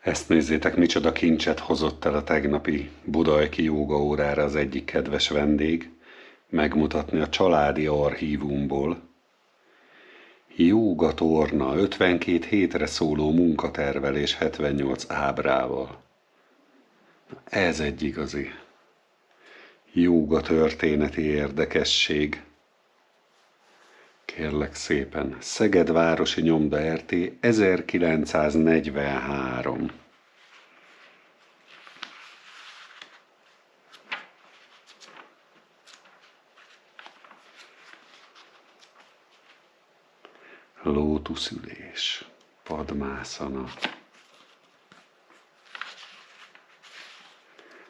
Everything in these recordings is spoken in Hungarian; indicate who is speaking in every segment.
Speaker 1: Ezt nézzétek, micsoda kincset hozott el a tegnapi budajki jógaórára az egyik kedves vendég, megmutatni a családi archívumból. Jógatorna, 52 hétre szóló munkatervelés 78 ábrával. Ez egy igazi jóga történeti érdekesség. Kérlek szépen, Szeged városi nyomda RT 1943. Lótuszülés, padmászana,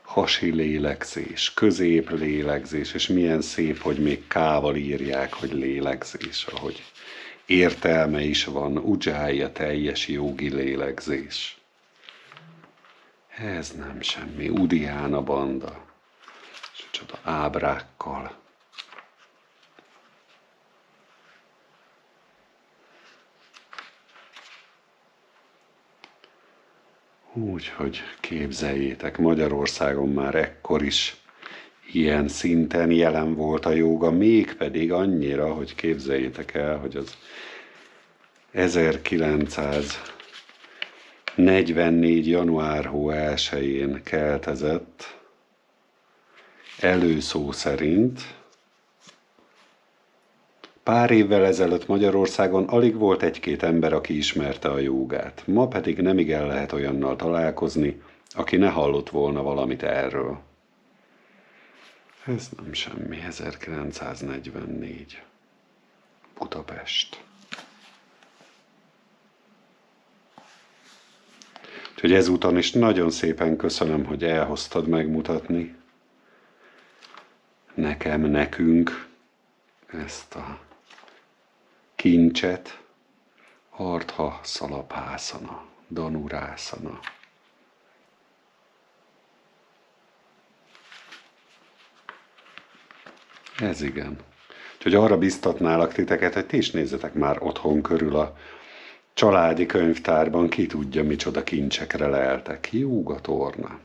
Speaker 1: hasi lélegzés, középlélegzés, és milyen szép, hogy még K-val írják, hogy lélegzés, ahogy értelme is van, ujjája teljes jogi lélegzés. Ez nem semmi, Udiána banda, és csoda ábrákkal. Úgyhogy képzeljétek, Magyarországon már ekkor is ilyen szinten jelen volt a jóga, mégpedig annyira, hogy képzeljétek el, hogy az 1944. január 1-én keltezett, előszó szerint. Pár évvel ezelőtt Magyarországon alig volt egy-két ember, aki ismerte a jógát. Ma pedig nemigen lehet olyannal találkozni, aki ne hallott volna valamit erről. Ez nem semmi, 1944. Budapest. Úgyhogy ezúton is nagyon szépen köszönöm, hogy elhoztad megmutatni nekem, nekünk ezt a kincset, Ardha Szalabhászana, Dhanurászana. Ez igen. Úgyhogy arra biztatnálak titeket, hogy ti is nézzetek már otthon körül a családi könyvtárban, ki tudja micsoda kincsekre leltek. Jógatorna.